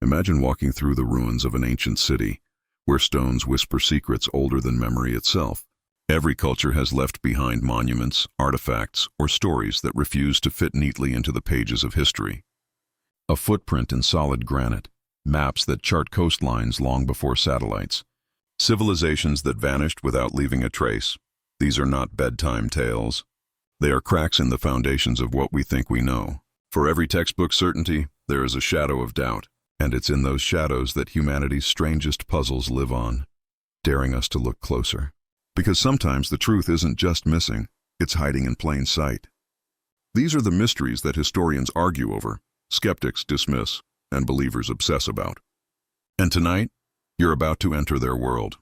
Imagine walking through the ruins of an ancient city, where stones whisper secrets older than memory itself. Every culture has left behind monuments, artifacts, or stories that refuse to fit neatly into the pages of history. A footprint in solid granite, maps that chart coastlines long before satellites, civilizations that vanished without leaving a trace. These are not bedtime tales. They are cracks in the foundations of what we think we know. For every textbook certainty, there is a shadow of doubt, and it's in those shadows that humanity's strangest puzzles live on, daring us to look closer. Because sometimes the truth isn't just missing, it's hiding in plain sight. These are the mysteries that historians argue over, skeptics dismiss, and believers obsess about. And tonight, you're about to enter their world.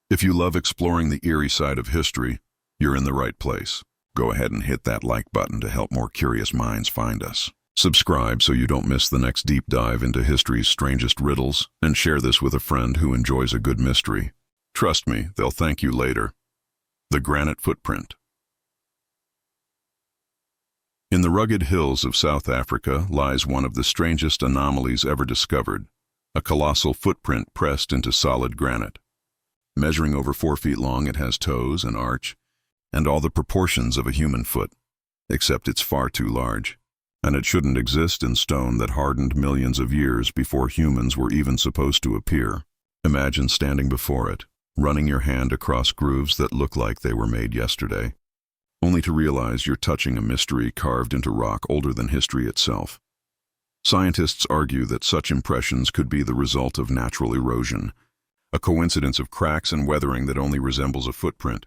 If you love exploring the eerie side of history, you're in the right place. Go ahead and hit that like button to help more curious minds find us. Subscribe so you don't miss the next deep dive into history's strangest riddles, and share this with a friend who enjoys a good mystery. Trust me, they'll thank you later. The Granite Footprint. In the rugged hills of South Africa lies one of the strangest anomalies ever discovered, a colossal footprint pressed into solid granite. Measuring over 4 feet long, it has toes, an arch, and all the proportions of a human foot, except it's far too large, and it shouldn't exist in stone that hardened millions of years before humans were even supposed to appear. Imagine standing before it, running your hand across grooves that look like they were made yesterday, only to realize you're touching a mystery carved into rock older than history itself. Scientists argue that such impressions could be the result of natural erosion, a coincidence of cracks and weathering that only resembles a footprint.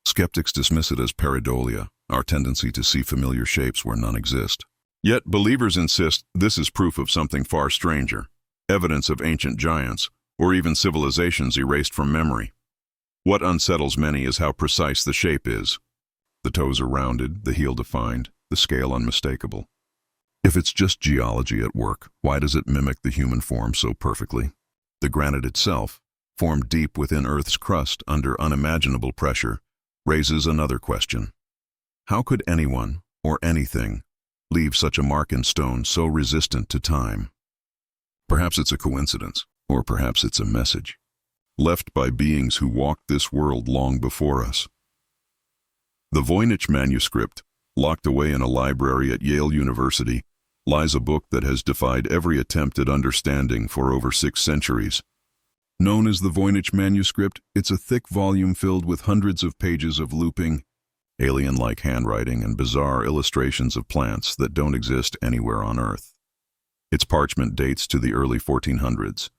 Skeptics dismiss it as pareidolia, our tendency to see familiar shapes where none exist. Yet believers insist this is proof of something far stranger, evidence of ancient giants, or even civilizations erased from memory. What unsettles many is how precise the shape is. The toes are rounded, the heel defined, the scale unmistakable. If it's just geology at work, why does it mimic the human form so perfectly? The granite itself, formed deep within Earth's crust under unimaginable pressure, raises another question. How could anyone, or anything, leave such a mark in stone so resistant to time? Perhaps it's a coincidence. Or perhaps it's a message, left by beings who walked this world long before us. The Voynich manuscript, locked away in a library at Yale University, lies a book that has defied every attempt at understanding for over 6 centuries. Known as the Voynich manuscript, it's a thick volume filled with hundreds of pages of looping, alien-like handwriting and bizarre illustrations of plants that don't exist anywhere on Earth. Its parchment dates to the early 1400s.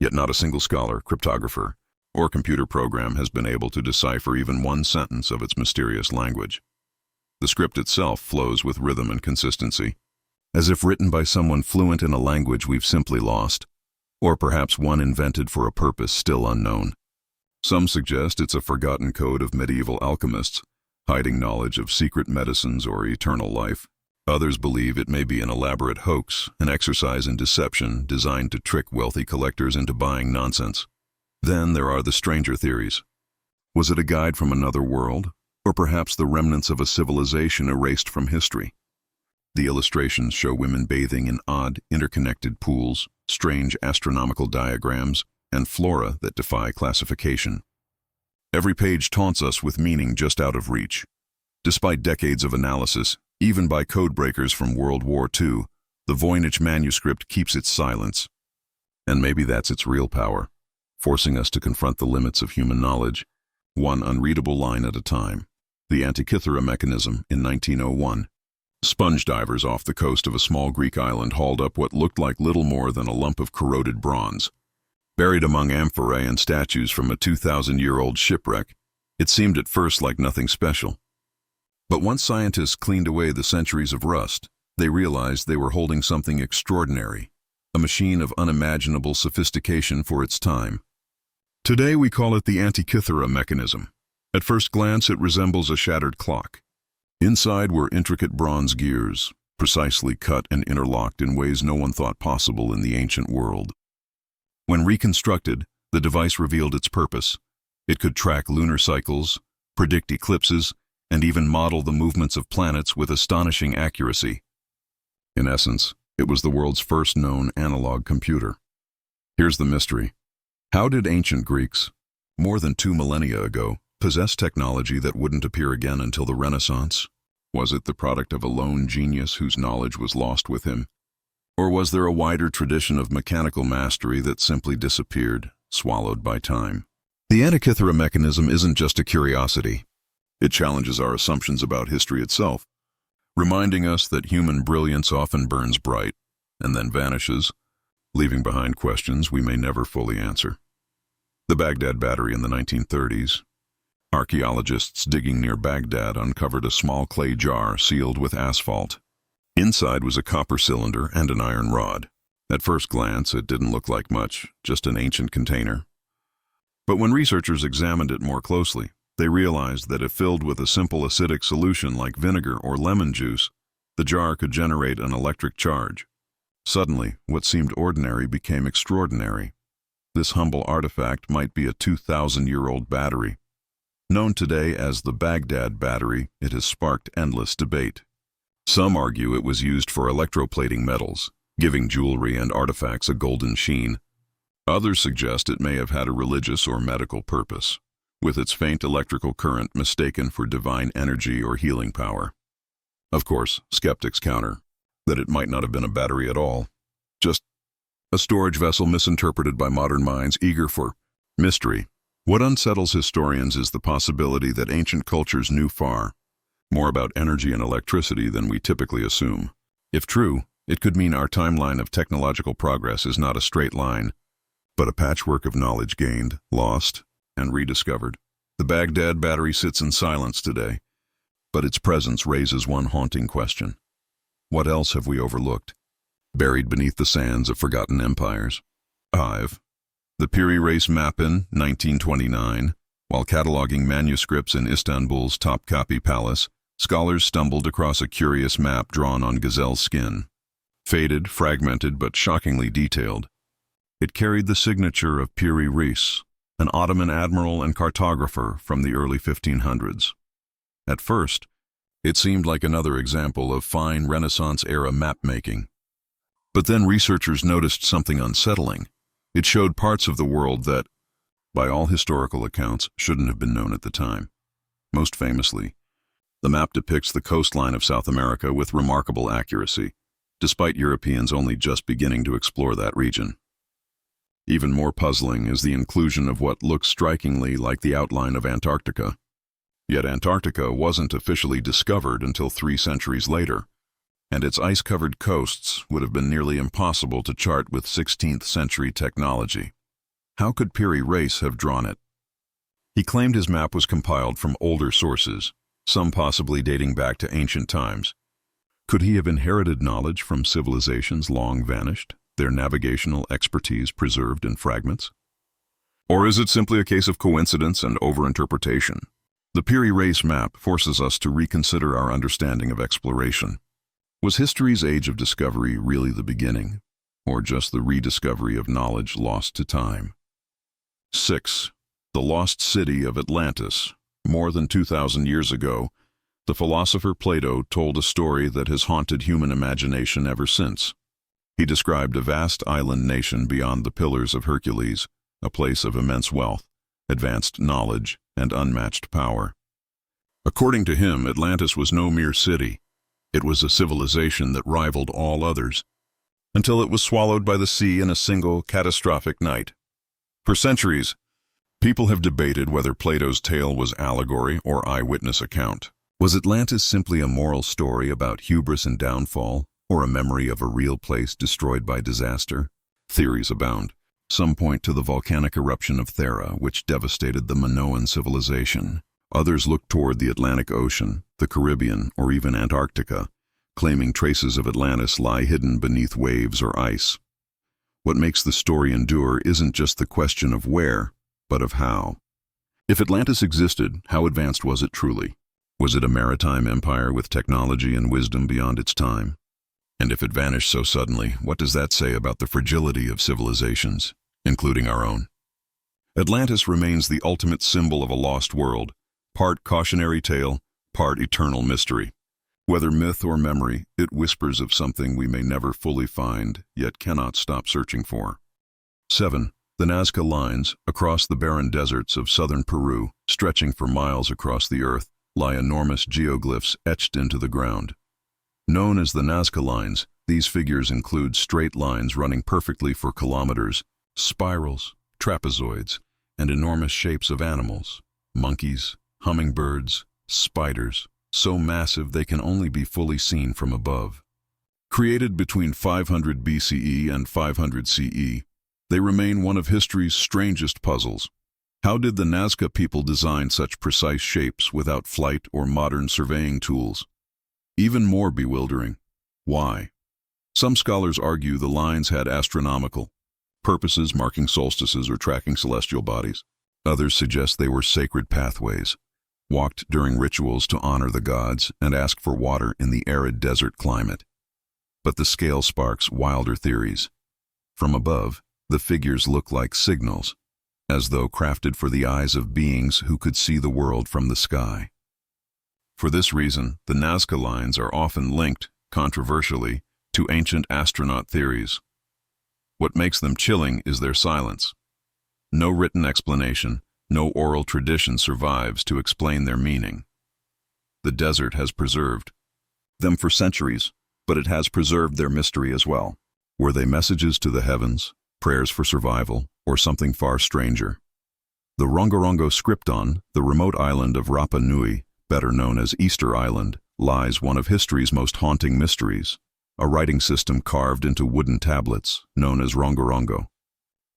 Yet not a single scholar, cryptographer, or computer program has been able to decipher even one sentence of its mysterious language. The script itself flows with rhythm and consistency, as if written by someone fluent in a language we've simply lost, or perhaps one invented for a purpose still unknown. Some suggest it's a forgotten code of medieval alchemists, hiding knowledge of secret medicines or eternal life. Others believe it may be an elaborate hoax, an exercise in deception designed to trick wealthy collectors into buying nonsense. Then there are the stranger theories. Was it a guide from another world, or perhaps the remnants of a civilization erased from history? The illustrations show women bathing in odd, interconnected pools, strange astronomical diagrams, and flora that defy classification. Every page taunts us with meaning just out of reach. Despite decades of analysis, even by codebreakers from World War II, the Voynich manuscript keeps its silence. And maybe that's its real power, forcing us to confront the limits of human knowledge, one unreadable line at a time. The Antikythera mechanism in 1901. Sponge divers off the coast of a small Greek island hauled up what looked like little more than a lump of corroded bronze. Buried among amphorae and statues from a 2,000-year-old shipwreck, it seemed at first like nothing special. But once scientists cleaned away the centuries of rust, they realized they were holding something extraordinary, a machine of unimaginable sophistication for its time. Today we call it the Antikythera mechanism. At first glance it resembles a shattered clock. Inside were intricate bronze gears, precisely cut and interlocked in ways no one thought possible in the ancient world. When reconstructed, the device revealed its purpose. It could track lunar cycles, predict eclipses, and even model the movements of planets with astonishing accuracy. In essence, It was the world's first known analog computer. Here's the mystery. How did ancient Greeks, more than 2 millennia ago, possess technology that wouldn't appear again until the Renaissance? Was it the product of a lone genius whose knowledge was lost with him? Or was there a wider tradition of mechanical mastery that simply disappeared, swallowed by time? The Antikythera mechanism isn't just a curiosity. It challenges our assumptions about history itself, reminding us that human brilliance often burns bright and then vanishes, leaving behind questions we may never fully answer. The Baghdad battery in the 1930s. Archaeologists digging near Baghdad uncovered a small clay jar sealed with asphalt. Inside was a copper cylinder and an iron rod. At first glance, it didn't look like much, just an ancient container. But when researchers examined it more closely, they realized that if filled with a simple acidic solution like vinegar or lemon juice, the jar could generate an electric charge. Suddenly, what seemed ordinary became extraordinary. This humble artifact might be a 2,000-year-old battery. Known today as the Baghdad battery, it has sparked endless debate. Some argue it was used for electroplating metals, giving jewelry and artifacts a golden sheen. Others suggest it may have had a religious or medical purpose, with its faint electrical current mistaken for divine energy or healing power. Of course, skeptics counter that it might not have been a battery at all, just a storage vessel misinterpreted by modern minds eager for mystery. What unsettles historians is the possibility that ancient cultures knew far more about energy and electricity than we typically assume. If true, it could mean our timeline of technological progress is not a straight line, but a patchwork of knowledge gained, lost, and rediscovered. The Baghdad battery sits in silence today, but its presence raises one haunting question. What else have we overlooked, buried beneath the sands of forgotten empires? 5. The Piri Reis map in 1929. While cataloging manuscripts in Istanbul's Topkapi Palace, scholars stumbled across a curious map drawn on gazelle skin. Faded, fragmented, but shockingly detailed. It carried the signature of Piri Reis, an Ottoman admiral and cartographer from the early 1500s. At first, it seemed like another example of fine Renaissance-era map-making. But then researchers noticed something unsettling. It showed parts of the world that, by all historical accounts, shouldn't have been known at the time. Most famously, the map depicts the coastline of South America with remarkable accuracy, despite Europeans only just beginning to explore that region. Even more puzzling is the inclusion of what looks strikingly like the outline of Antarctica. Yet Antarctica wasn't officially discovered until 3 centuries later, and its ice-covered coasts would have been nearly impossible to chart with 16th-century technology. How could Piri Reis have drawn it? He claimed his map was compiled from older sources, some possibly dating back to ancient times. Could he have inherited knowledge from civilizations long vanished, their navigational expertise preserved in fragments? Or is it simply a case of coincidence and overinterpretation? The Piri Reis map forces us to reconsider our understanding of exploration. Was history's age of discovery really the beginning, or just the rediscovery of knowledge lost to time? 6. The lost city of Atlantis. More than 2,000 years ago, the philosopher Plato told a story that has haunted human imagination ever since. He described a vast island nation beyond the Pillars of Hercules, a place of immense wealth, advanced knowledge, and unmatched power. According to him, Atlantis was no mere city. It was a civilization that rivaled all others, until it was swallowed by the sea in a single catastrophic night. For centuries, people have debated whether Plato's tale was allegory or eyewitness account. Was Atlantis simply a moral story about hubris and downfall, or a memory of a real place destroyed by disaster? Theories abound. Some point to the volcanic eruption of Thera, which devastated the Minoan civilization. Others look toward the Atlantic Ocean, the Caribbean, or even Antarctica, claiming traces of Atlantis lie hidden beneath waves or ice. What makes the story endure isn't just the question of where, but of how. If Atlantis existed, how advanced was it truly? Was it a maritime empire with technology and wisdom beyond its time? And if it vanished so suddenly, what does that say about the fragility of civilizations, including our own? Atlantis remains the ultimate symbol of a lost world, part cautionary tale, part eternal mystery. Whether myth or memory, it whispers of something we may never fully find, yet cannot stop searching for. 7. The Nazca Lines, across the barren deserts of southern Peru, stretching for miles across the earth, lie enormous geoglyphs etched into the ground. Known as the Nazca Lines, these figures include straight lines running perfectly for kilometers, spirals, trapezoids, and enormous shapes of animals, monkeys, hummingbirds, spiders, so massive they can only be fully seen from above. Created between 500 BCE and 500 CE, they remain one of history's strangest puzzles. How did the Nazca people design such precise shapes without flight or modern surveying tools? Even more bewildering, why? Some scholars argue the lines had astronomical purposes, marking solstices or tracking celestial bodies. Others suggest they were sacred pathways, walked during rituals to honor the gods and ask for water in the arid desert climate. But the scale sparks wilder theories. From above, the figures look like signals, as though crafted for the eyes of beings who could see the world from the sky. For this reason, the Nazca Lines are often linked, controversially, to ancient astronaut theories. What makes them chilling is their silence. No written explanation, no oral tradition survives to explain their meaning. The desert has preserved them for centuries, but it has preserved their mystery as well. Were they messages to the heavens, prayers for survival, or something far stranger? The Rongorongo Scripton, the remote island of Rapa Nui, better known as Easter Island, lies one of history's most haunting mysteries, a writing system carved into wooden tablets, known as Rongorongo.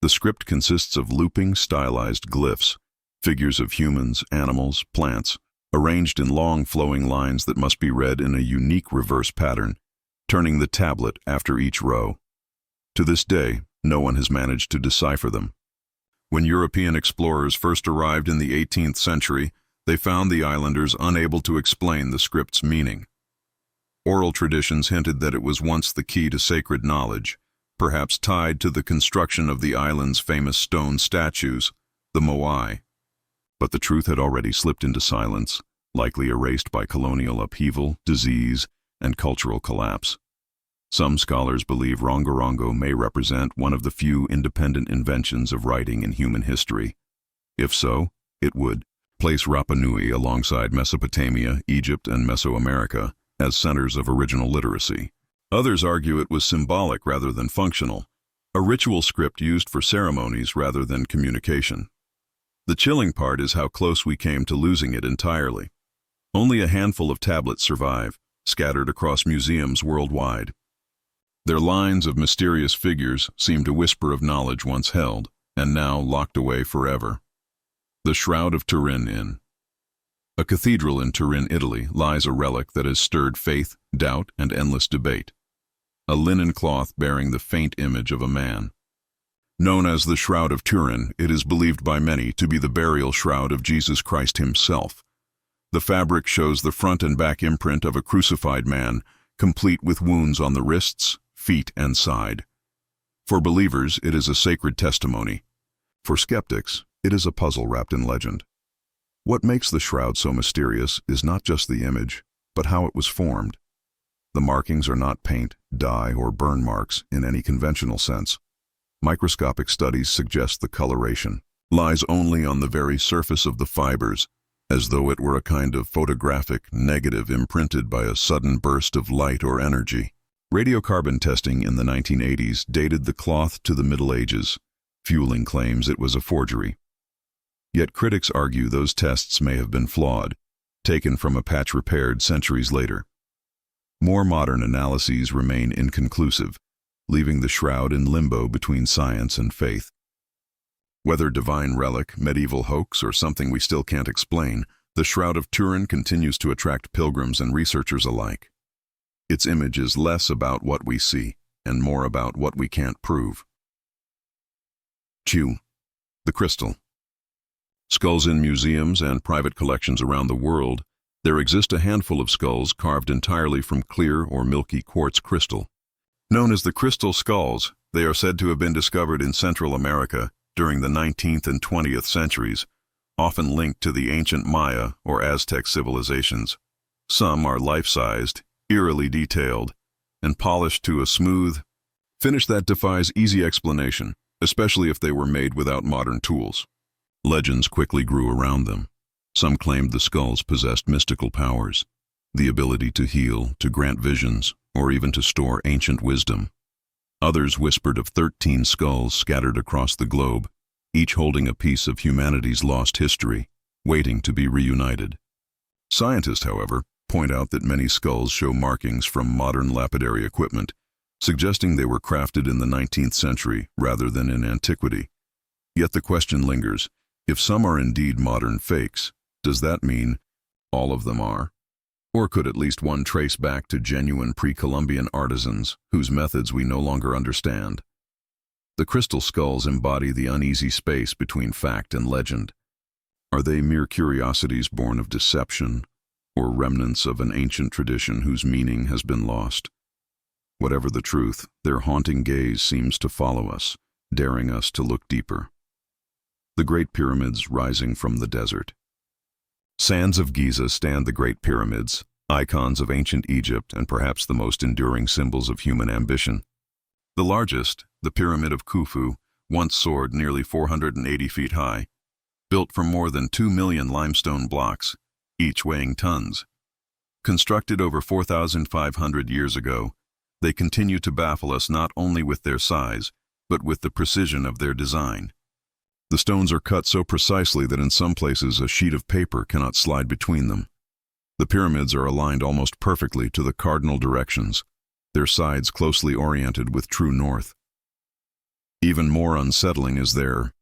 The script consists of looping, stylized glyphs, figures of humans, animals, plants, arranged in long flowing lines that must be read in a unique reverse pattern, turning the tablet after each row. To this day, no one has managed to decipher them. When European explorers first arrived in the 18th century, they found the islanders unable to explain the script's meaning. Oral traditions hinted that it was once the key to sacred knowledge, perhaps tied to the construction of the island's famous stone statues, the moai. But the truth had already slipped into silence, likely erased by colonial upheaval, disease, and cultural collapse. Some scholars believe Rongorongo may represent one of the few independent inventions of writing in human history. If so, it would place Rapa Nui alongside Mesopotamia, Egypt, and Mesoamerica as centers of original literacy. Others argue it was symbolic rather than functional, a ritual script used for ceremonies rather than communication. The chilling part is how close we came to losing it entirely. Only a handful of tablets survive, scattered across museums worldwide. Their lines of mysterious figures seem to whisper of knowledge once held, and now locked away forever. The Shroud of Turin Inn. A cathedral in Turin, Italy, lies a relic that has stirred faith, doubt, and endless debate. A linen cloth bearing the faint image of a man. Known as the Shroud of Turin, it is believed by many to be the burial shroud of Jesus Christ himself. The fabric shows the front and back imprint of a crucified man, complete with wounds on the wrists, feet, and side. For believers, it is a sacred testimony. For skeptics, it is a puzzle wrapped in legend. What makes the shroud so mysterious is not just the image, but how it was formed. The markings are not paint, dye, or burn marks in any conventional sense. Microscopic studies suggest the coloration lies only on the very surface of the fibers, as though it were a kind of photographic negative imprinted by a sudden burst of light or energy. Radiocarbon testing in the 1980s dated the cloth to the Middle Ages, fueling claims it was a forgery. Yet critics argue those tests may have been flawed, taken from a patch repaired centuries later. More modern analyses remain inconclusive, leaving the shroud in limbo between science and faith. Whether divine relic, medieval hoax, or something we still can't explain, the Shroud of Turin continues to attract pilgrims and researchers alike. Its image is less about what we see, and more about what we can't prove. 2. The crystal. Skulls in museums and private collections around the world, there exist a handful of skulls carved entirely from clear or milky quartz crystal. Known as the crystal skulls, they are said to have been discovered in Central America during the 19th and 20th centuries, often linked to the ancient Maya or Aztec civilizations. Some are life-sized, eerily detailed, and polished to a smooth finish that defies easy explanation, especially if they were made without modern tools. Legends quickly grew around them. Some claimed the skulls possessed mystical powers, the ability to heal, to grant visions, or even to store ancient wisdom. Others whispered of 13 skulls scattered across the globe, each holding a piece of humanity's lost history, waiting to be reunited. Scientists, however, point out that many skulls show markings from modern lapidary equipment, suggesting they were crafted in the 19th century rather than in antiquity. Yet the question lingers, if some are indeed modern fakes, does that mean all of them are? Or could at least one trace back to genuine pre-Columbian artisans whose methods we no longer understand? The crystal skulls embody the uneasy space between fact and legend. Are they mere curiosities born of deception, or remnants of an ancient tradition whose meaning has been lost? Whatever the truth, their haunting gaze seems to follow us, daring us to look deeper. The Great Pyramids rising from the desert. Sands of Giza stand the Great Pyramids, icons of ancient Egypt and perhaps the most enduring symbols of human ambition. The largest, the Pyramid of Khufu, once soared nearly 480 feet high, built from more than 2 million limestone blocks, each weighing tons. Constructed over 4,500 years ago, they continue to baffle us not only with their size, but with the precision of their design. The stones are cut so precisely that in some places a sheet of paper cannot slide between them. The pyramids are aligned almost perfectly to the cardinal directions, their sides closely oriented with true north. Even more unsettling is their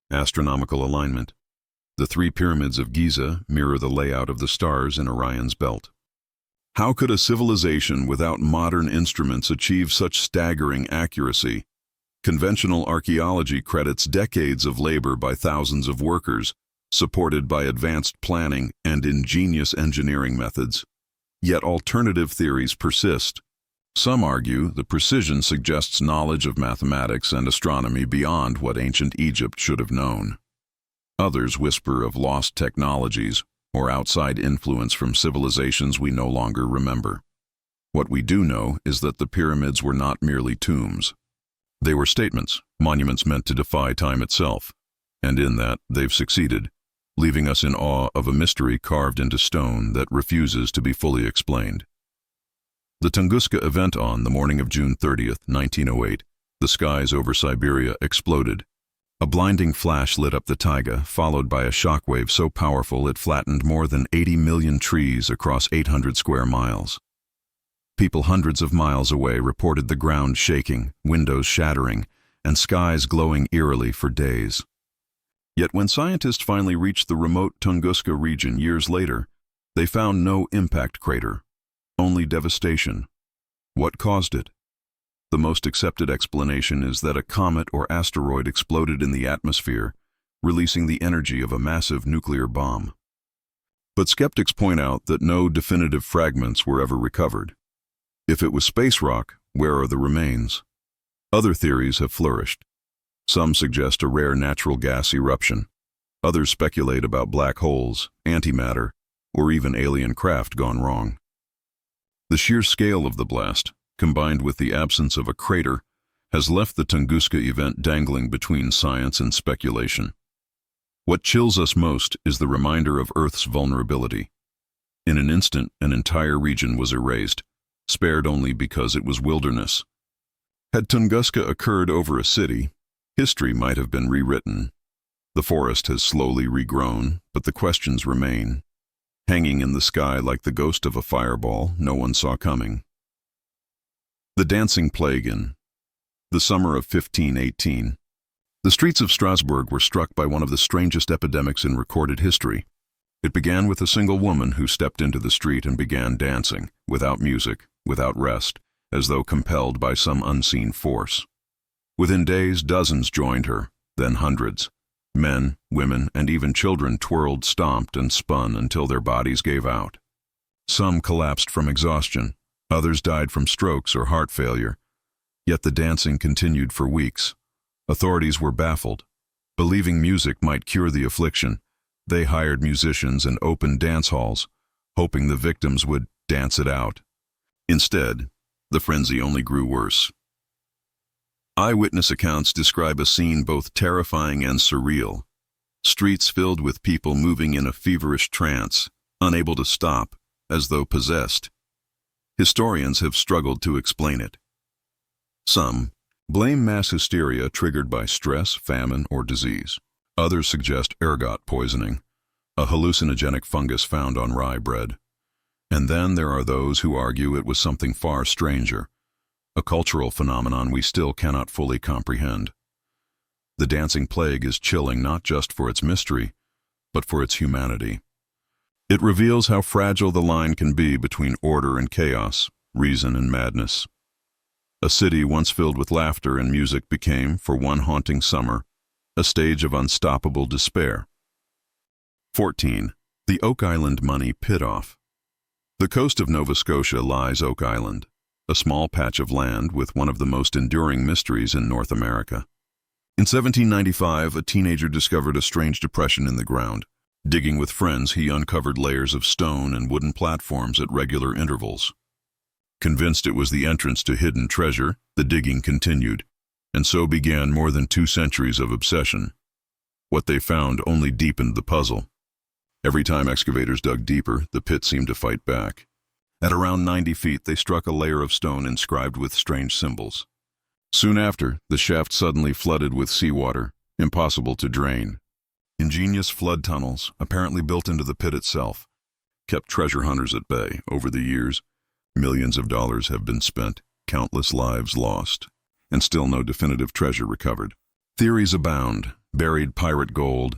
astronomical alignment. The 3 pyramids of Giza mirror the layout of the stars in Orion's belt. How could a civilization without modern instruments achieve such staggering accuracy? Conventional archaeology credits decades of labor by thousands of workers, supported by advanced planning and ingenious engineering methods. Yet alternative theories persist. Some argue the precision suggests knowledge of mathematics and astronomy beyond what ancient Egypt should have known. Others whisper of lost technologies or outside influence from civilizations we no longer remember. What we do know is that the pyramids were not merely tombs. They were statements, monuments meant to defy time itself, and in that they've succeeded, leaving us in awe of a mystery carved into stone that refuses to be fully explained. The Tunguska event on the morning of June 30th, 1908, the skies over Siberia exploded. A blinding flash lit up the taiga, followed by a shockwave so powerful it flattened more than 80 million trees across 800 square miles. People hundreds of miles away reported the ground shaking, windows shattering, and skies glowing eerily for days. Yet when scientists finally reached the remote Tunguska region years later, they found no impact crater, only devastation. What caused it? The most accepted explanation is that a comet or asteroid exploded in the atmosphere, releasing the energy of a massive nuclear bomb. But skeptics point out that no definitive fragments were ever recovered. If it was space rock, where are the remains? Other theories have flourished. Some suggest a rare natural gas eruption. Others speculate about black holes, antimatter, or even alien craft gone wrong. The sheer scale of the blast, combined with the absence of a crater, has left the Tunguska event dangling between science and speculation. What chills us most is the reminder of Earth's vulnerability. In an instant, an entire region was erased, spared only because it was wilderness. Had Tunguska occurred over a city, history might have been rewritten. The forest has slowly regrown, but the questions remain, hanging in the sky like the ghost of a fireball no one saw coming. The dancing plague in the summer of 1518. The streets of Strasbourg were struck by one of the strangest epidemics in recorded history. It began with a single woman who stepped into the street and began dancing, without music, without rest, as though compelled by some unseen force. Within days, dozens joined her, then hundreds. Men, women, and even children twirled, stomped, and spun until their bodies gave out. Some collapsed from exhaustion. Others died from strokes or heart failure. Yet the dancing continued for weeks. Authorities were baffled. Believing music might cure the affliction, they hired musicians and opened dance halls, hoping the victims would dance it out. Instead, the frenzy only grew worse. Eyewitness accounts describe a scene both terrifying and surreal. Streets filled with people moving in a feverish trance, unable to stop, as though possessed. Historians have struggled to explain it. Some blame mass hysteria triggered by stress, famine, or disease. Others suggest ergot poisoning, a hallucinogenic fungus found on rye bread. And then there are those who argue it was something far stranger, a cultural phenomenon we still cannot fully comprehend. The dancing plague is chilling not just for its mystery, but for its humanity. It reveals how fragile the line can be between order and chaos, reason and madness. A city once filled with laughter and music became, for one haunting summer, a stage of unstoppable despair. 14. The Oak Island Money Pit-Off. The coast of Nova Scotia lies Oak Island, a small patch of land with one of the most enduring mysteries in North America. In 1795, a teenager discovered a strange depression in the ground. Digging with friends, he uncovered layers of stone and wooden platforms at regular intervals. Convinced it was the entrance to hidden treasure, the digging continued, and so began more than 2 centuries of obsession. What they found only deepened the puzzle. Every time excavators dug deeper, the pit seemed to fight back. At around 90 feet, they struck a layer of stone inscribed with strange symbols. Soon after, the shaft suddenly flooded with seawater, impossible to drain. Ingenious flood tunnels, apparently built into the pit itself, kept treasure hunters at bay. Over the years, millions of dollars have been spent, countless lives lost, and still no definitive treasure recovered. Theories abound: buried pirate gold,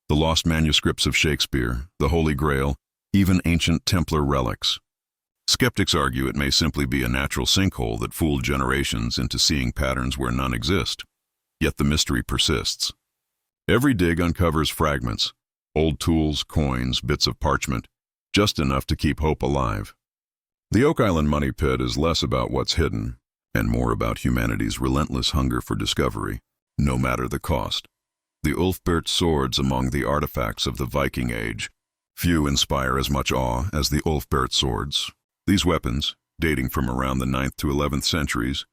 the lost manuscripts of Shakespeare, the Holy Grail, even ancient Templar relics. Skeptics argue it may simply be a natural sinkhole that fooled generations into seeing patterns where none exist. Yet the mystery persists. Every dig uncovers fragments, old tools, coins, bits of parchment, just enough to keep hope alive. The Oak Island Money Pit is less about what's hidden, and more about humanity's relentless hunger for discovery, no matter the cost. The Ulfbert swords among the artifacts of the Viking Age. Few inspire as much awe as the Ulfbert swords. These weapons, dating from around the 9th to 11th centuries,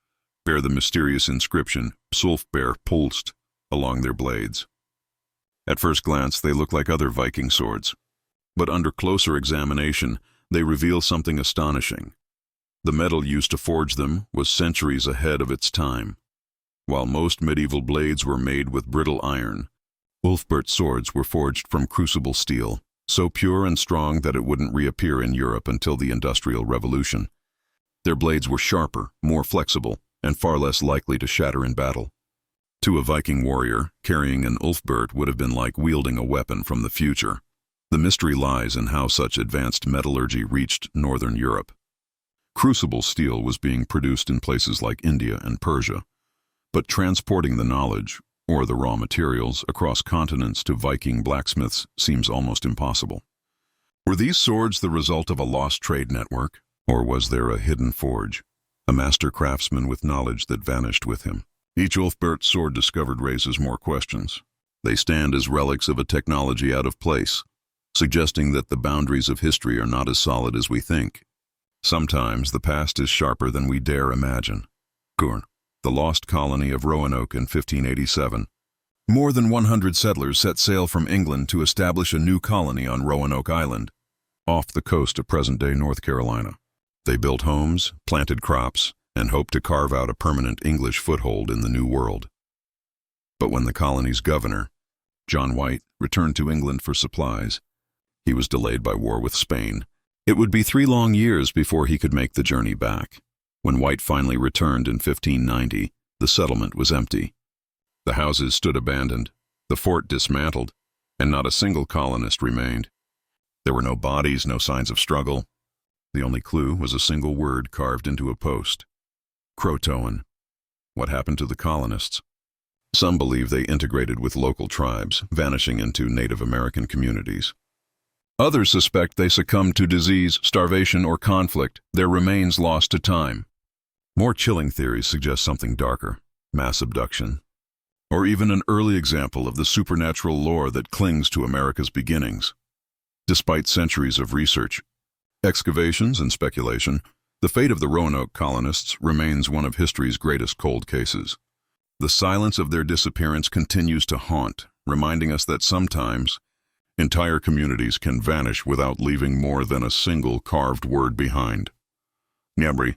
bear the mysterious inscription Psulfber Pulst along their blades. At first glance, they look like other Viking swords, but under closer examination, they reveal something astonishing. The metal used to forge them was centuries ahead of its time. While most medieval blades were made with brittle iron, Ulfbert swords were forged from crucible steel, so pure and strong that it wouldn't reappear in Europe until the Industrial Revolution. Their blades were sharper, more flexible, and far less likely to shatter in battle. To a Viking warrior, carrying an Ulfbert would have been like wielding a weapon from the future. The mystery lies in how such advanced metallurgy reached northern Europe. Crucible steel was being produced in places like India and Persia, but transporting the knowledge, or the raw materials, across continents to Viking blacksmiths seems almost impossible. Were these swords the result of a lost trade network, or was there a hidden forge, a master craftsman with knowledge that vanished with him? Each Ulfbert sword discovered raises more questions. They stand as relics of a technology out of place, suggesting that the boundaries of history are not as solid as we think. Sometimes the past is sharper than we dare imagine. Gurn, the lost colony of Roanoke in 1587. More than 100 settlers set sail from England to establish a new colony on Roanoke Island, off the coast of present-day North Carolina. They built homes, planted crops, and hoped to carve out a permanent English foothold in the New World. But when the colony's governor, John White, returned to England for supplies, he was delayed by war with Spain. It would be 3 long years before he could make the journey back. When White finally returned in 1590, the settlement was empty. The houses stood abandoned, the fort dismantled, and not a single colonist remained. There were no bodies, no signs of struggle. The only clue was a single word carved into a post: Croatoan. What happened to the colonists? Some believe they integrated with local tribes, vanishing into Native American communities. Others suspect they succumbed to disease, starvation, or conflict, their remains lost to time. More chilling theories suggest something darker: mass abduction, or even an early example of the supernatural lore that clings to America's beginnings. Despite centuries of research, Excavations and speculation, the fate of the Roanoke colonists remains one of history's greatest cold cases. The silence of their disappearance continues to haunt, reminding us that sometimes entire communities can vanish without leaving more than a single carved word behind. Nyabri,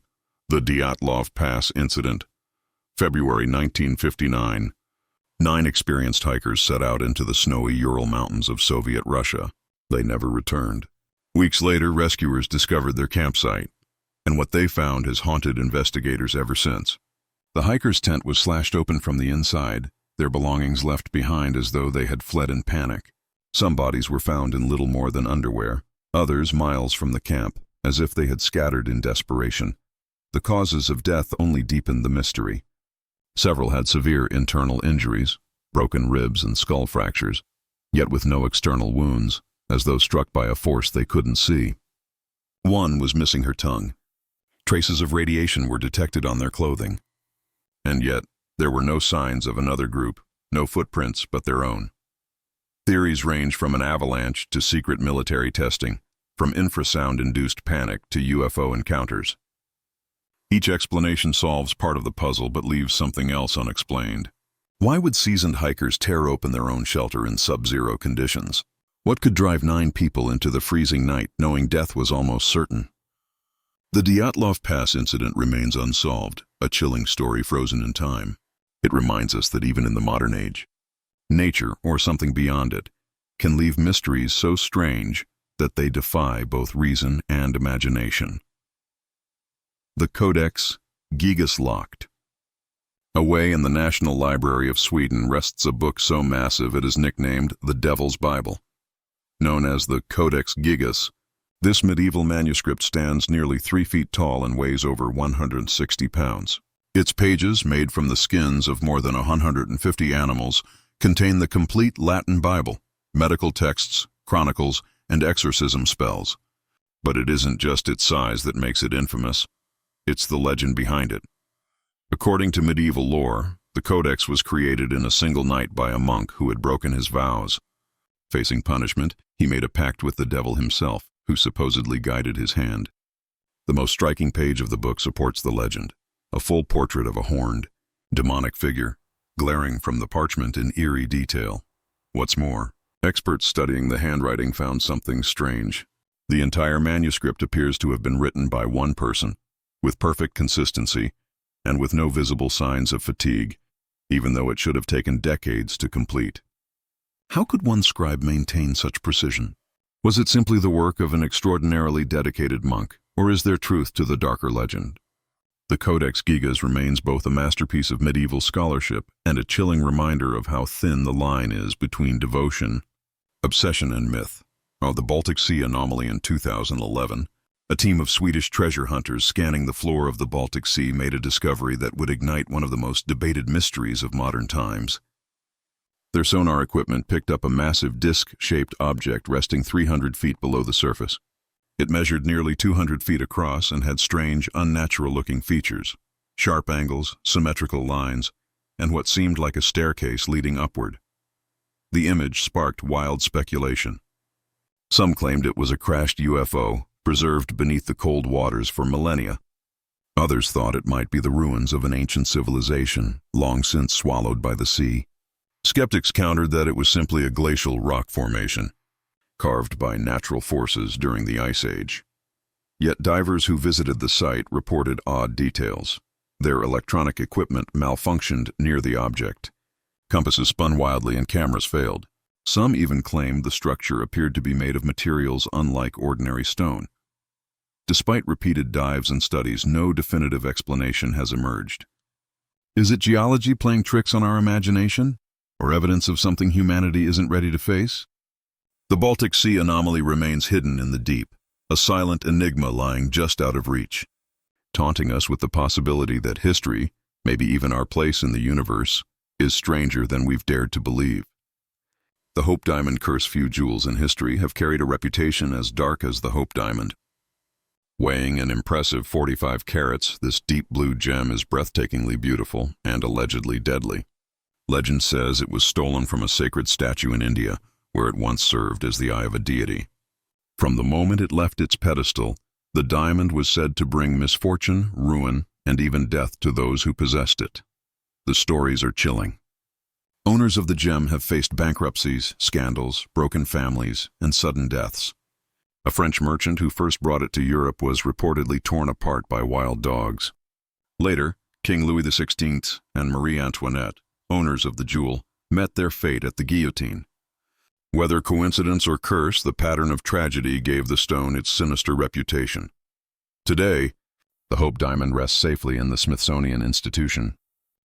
the Dyatlov Pass Incident, February 1959. 9 experienced hikers set out into the snowy Ural Mountains of Soviet Russia. They never returned. Weeks later, rescuers discovered their campsite, and what they found has haunted investigators ever since. The hikers' tent was slashed open from the inside, their belongings left behind as though they had fled in panic. Some bodies were found in little more than underwear, others miles from the camp, as if they had scattered in desperation. The causes of death only deepened the mystery. Several had severe internal injuries, broken ribs and skull fractures, yet with no external wounds, as though struck by a force they couldn't see. One was missing her tongue. Traces of radiation were detected on their clothing. And yet, there were no signs of another group, no footprints but their own. Theories range from an avalanche to secret military testing, from infrasound-induced panic to UFO encounters. Each explanation solves part of the puzzle but leaves something else unexplained. Why would seasoned hikers tear open their own shelter in sub-zero conditions? What could drive 9 people into the freezing night knowing death was almost certain? The Dyatlov Pass incident remains unsolved, a chilling story frozen in time. It reminds us that even in the modern age, nature, or something beyond it, can leave mysteries so strange that they defy both reason and imagination. The Codex Gigas locked. Away in the National Library of Sweden rests a book so massive it is nicknamed the Devil's Bible. Known as the Codex Gigas, this medieval manuscript stands nearly 3 feet tall and weighs over 160 pounds. Its pages, made from the skins of more than 150 animals, contain the complete Latin Bible, medical texts, chronicles, and exorcism spells. But it isn't just its size that makes it infamous. It's the legend behind it. According to medieval lore, the Codex was created in a single night by a monk who had broken his vows. Facing punishment, he made a pact with the devil himself, who supposedly guided his hand. The most striking page of the book supports the legend, a full portrait of a horned, demonic figure, glaring from the parchment in eerie detail. What's more, experts studying the handwriting found something strange. The entire manuscript appears to have been written by one person, with perfect consistency, and with no visible signs of fatigue, even though it should have taken decades to complete. How could one scribe maintain such precision? Was it simply the work of an extraordinarily dedicated monk, or is there truth to the darker legend? The Codex Gigas remains both a masterpiece of medieval scholarship and a chilling reminder of how thin the line is between devotion, obsession, and myth. The Baltic Sea anomaly in 2011, a team of Swedish treasure hunters scanning the floor of the Baltic Sea made a discovery that would ignite one of the most debated mysteries of modern times. Their sonar equipment picked up a massive disc-shaped object resting 300 feet below the surface. It measured nearly 200 feet across and had strange, unnatural-looking features, sharp angles, symmetrical lines, and what seemed like a staircase leading upward. The image sparked wild speculation. Some claimed it was a crashed UFO, preserved beneath the cold waters for millennia. Others thought it might be the ruins of an ancient civilization, long since swallowed by the sea. Skeptics countered that it was simply a glacial rock formation, carved by natural forces during the Ice Age. Yet divers who visited the site reported odd details. Their electronic equipment malfunctioned near the object. Compasses spun wildly and cameras failed. Some even claimed the structure appeared to be made of materials unlike ordinary stone. Despite repeated dives and studies, no definitive explanation has emerged. Is it geology playing tricks on our imagination, or evidence of something humanity isn't ready to face? The Baltic Sea anomaly remains hidden in the deep, a silent enigma lying just out of reach, taunting us with the possibility that history, maybe even our place in the universe, is stranger than we've dared to believe. The Hope Diamond cursed few jewels in history have carried a reputation as dark as the Hope Diamond. Weighing an impressive 45 carats, this deep blue gem is breathtakingly beautiful and allegedly deadly. Legend says it was stolen from a sacred statue in India, where it once served as the eye of a deity. From the moment it left its pedestal, the diamond was said to bring misfortune, ruin, and even death to those who possessed it. The stories are chilling. Owners of the gem have faced bankruptcies, scandals, broken families, and sudden deaths. A French merchant who first brought it to Europe was reportedly torn apart by wild dogs. Later, King Louis XVI and Marie Antoinette, owners of the jewel, met their fate at the guillotine. Whether coincidence or curse, the pattern of tragedy gave the stone its sinister reputation. Today, the Hope Diamond rests safely in the Smithsonian Institution,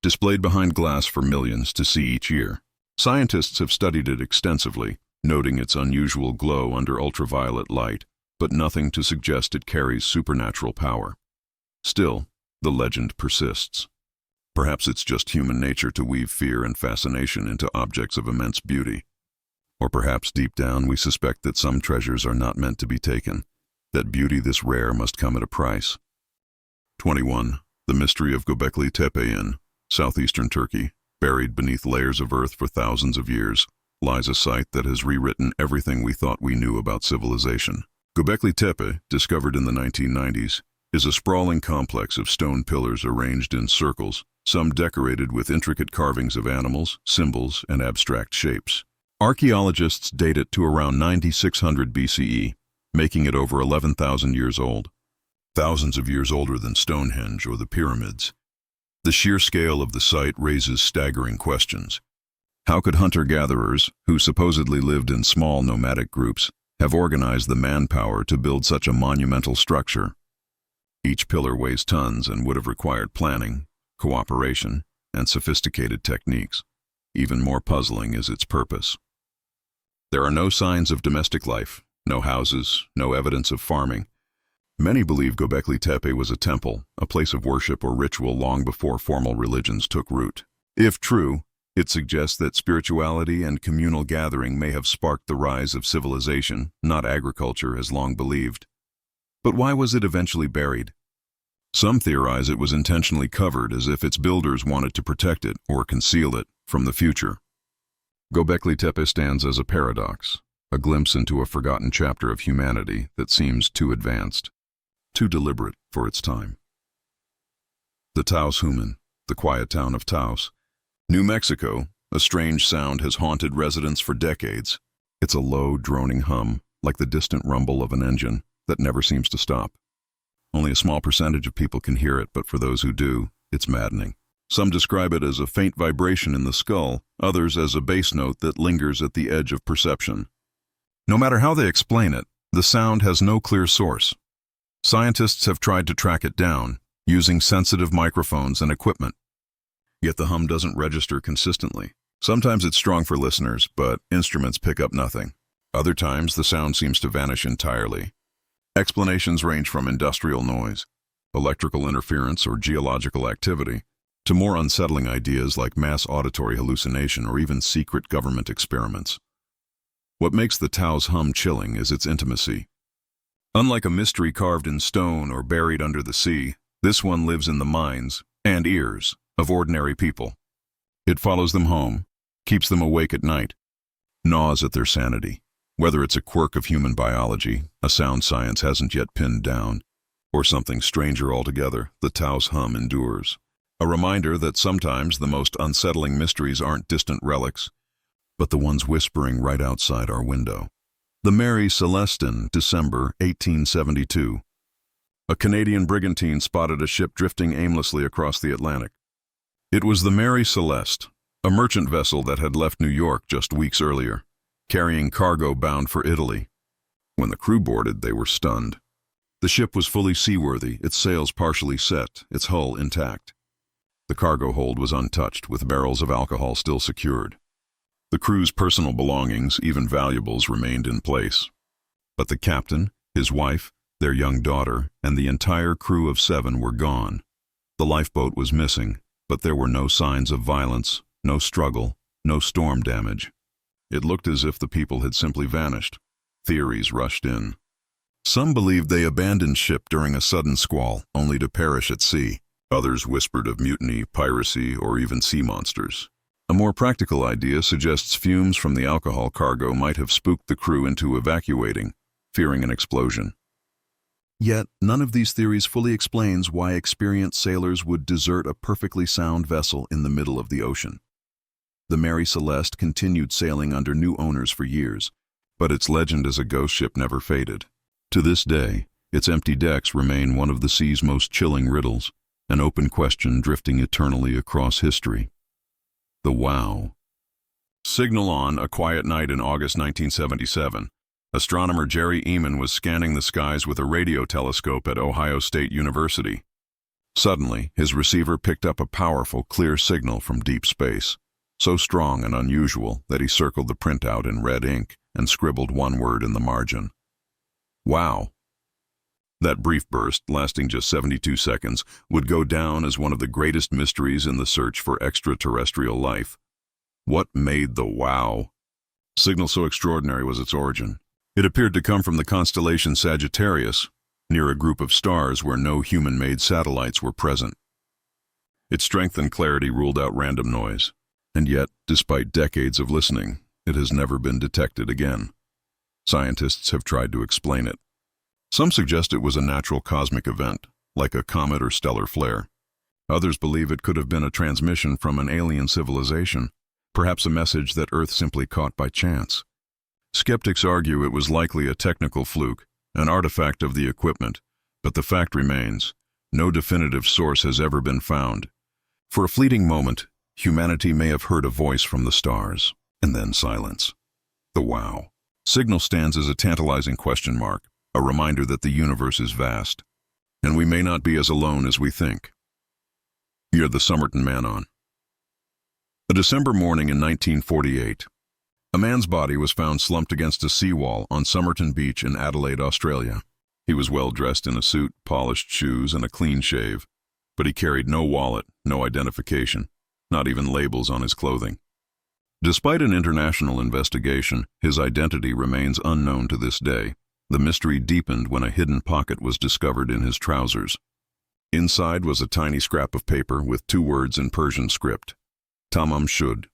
displayed behind glass for millions to see each year. Scientists have studied it extensively, noting its unusual glow under ultraviolet light, but nothing to suggest it carries supernatural power. Still, the legend persists. Perhaps it's just human nature to weave fear and fascination into objects of immense beauty. Or perhaps deep down we suspect that some treasures are not meant to be taken, that beauty this rare must come at a price. 21. The mystery of Göbekli Tepe in southeastern Turkey, buried beneath layers of earth for thousands of years, lies a site that has rewritten everything we thought we knew about civilization. Göbekli Tepe, discovered in the 1990s, is a sprawling complex of stone pillars arranged in circles, some decorated with intricate carvings of animals, symbols, and abstract shapes. Archaeologists date it to around 9600 BCE, making it over 11,000 years old. Thousands of years older than Stonehenge or the pyramids. The sheer scale of the site raises staggering questions. How could hunter-gatherers, who supposedly lived in small nomadic groups, have organized the manpower to build such a monumental structure? Each pillar weighs tons and would have required planning, cooperation, and sophisticated techniques. Even more puzzling is its purpose. There are no signs of domestic life, no houses, no evidence of farming. Many believe Göbekli Tepe was a temple, a place of worship or ritual long before formal religions took root. If true, it suggests that spirituality and communal gathering may have sparked the rise of civilization, not agriculture as long believed. But why was it eventually buried? Some theorize it was intentionally covered as if its builders wanted to protect it or conceal it from the future. Göbekli Tepe stands as a paradox, a glimpse into a forgotten chapter of humanity that seems too advanced, too deliberate for its time. The Taos Human, the quiet town of Taos, New Mexico, a strange sound has haunted residents for decades. It's a low, droning hum, like the distant rumble of an engine, that never seems to stop. Only a small percentage of people can hear it, but for those who do, it's maddening. Some describe it as a faint vibration in the skull, others as a bass note that lingers at the edge of perception. No matter how they explain it, the sound has no clear source. Scientists have tried to track it down, using sensitive microphones and equipment. Yet the hum doesn't register consistently. Sometimes it's strong for listeners, but instruments pick up nothing. Other times, the sound seems to vanish entirely. Explanations range from industrial noise, electrical interference, or geological activity, to more unsettling ideas like mass auditory hallucination or even secret government experiments. What makes the Taos hum chilling is its intimacy. Unlike a mystery carved in stone or buried under the sea, this one lives in the minds and ears of ordinary people. It follows them home, keeps them awake at night, gnaws at their sanity. Whether it's a quirk of human biology, a sound science hasn't yet pinned down, or something stranger altogether, the Taos hum endures. A reminder that sometimes the most unsettling mysteries aren't distant relics, but the ones whispering right outside our window. The Mary Celestin, December 1872. A Canadian brigantine spotted a ship drifting aimlessly across the Atlantic. It was the Mary Celeste, a merchant vessel that had left New York just weeks earlier, carrying cargo bound for Italy. When the crew boarded, they were stunned. The ship was fully seaworthy, its sails partially set, its hull intact. The cargo hold was untouched, with barrels of alcohol still secured. The crew's personal belongings, even valuables, remained in place. But the captain, his wife, their young daughter, and the entire crew of 7 were gone. The lifeboat was missing, but there were no signs of violence, no struggle, no storm damage. It looked as if the people had simply vanished. Theories rushed in. Some believed they abandoned ship during a sudden squall, only to perish at sea. Others whispered of mutiny, piracy, or even sea monsters. A more practical idea suggests fumes from the alcohol cargo might have spooked the crew into evacuating, fearing an explosion. Yet, none of these theories fully explains why experienced sailors would desert a perfectly sound vessel in the middle of the ocean. The Mary Celeste continued sailing under new owners for years, but its legend as a ghost ship never faded. To this day, its empty decks remain one of the sea's most chilling riddles, an open question drifting eternally across history. The Wow. Signal on a quiet night in August 1977. Astronomer Jerry Eman was scanning the skies with a radio telescope at Ohio State University. Suddenly, his receiver picked up a powerful, clear signal from deep space, so strong and unusual that he circled the printout in red ink and scribbled one word in the margin. Wow. That brief burst, lasting just 72 seconds, would go down as one of the greatest mysteries in the search for extraterrestrial life. What made the Wow signal so extraordinary was its origin. It appeared to come from the constellation Sagittarius, near a group of stars where no human-made satellites were present. Its strength and clarity ruled out random noise, and yet, despite decades of listening, it has never been detected again. Scientists have tried to explain it. Some suggest it was a natural cosmic event, like a comet or stellar flare. Others believe it could have been a transmission from an alien civilization, perhaps a message that Earth simply caught by chance. Skeptics argue it was likely a technical fluke, an artifact of the equipment, but the fact remains, no definitive source has ever been found. For a fleeting moment, humanity may have heard a voice from the stars, and then silence. The Wow signal stands as a tantalizing question mark, a reminder that the universe is vast, and we may not be as alone as we think. You're the Somerton Man on. A December morning in 1948, a man's body was found slumped against a seawall on Somerton Beach in Adelaide, Australia. He was well dressed in a suit, polished shoes, and a clean shave, but he carried no wallet, no identification, not even labels on his clothing. Despite an international investigation, his identity remains unknown to this day. The mystery deepened when a hidden pocket was discovered in his trousers. Inside was a tiny scrap of paper with 2 words in Persian script. Tamam shud.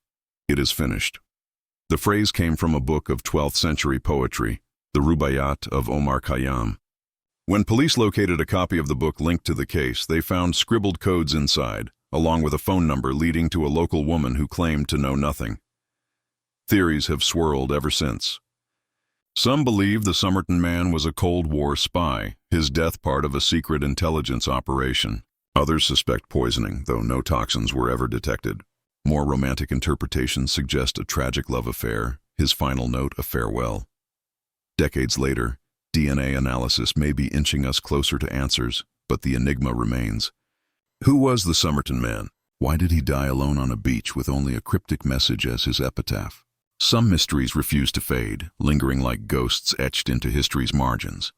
It is finished. The phrase came from a book of 12th century poetry, the Rubaiyat of Omar Khayyam. When police located a copy of the book linked to the case, they found scribbled codes inside, along with a phone number leading to a local woman who claimed to know nothing. Theories have swirled ever since. Some believe the Somerton Man was a Cold War spy, his death part of a secret intelligence operation. Others suspect poisoning, though no toxins were ever detected. More romantic interpretations suggest a tragic love affair, his final note a farewell. Decades later, DNA analysis may be inching us closer to answers, but the enigma remains. Who was the Somerton Man? Why did he die alone on a beach with only a cryptic message as his epitaph? Some mysteries refuse to fade, lingering like ghosts etched into history's margins.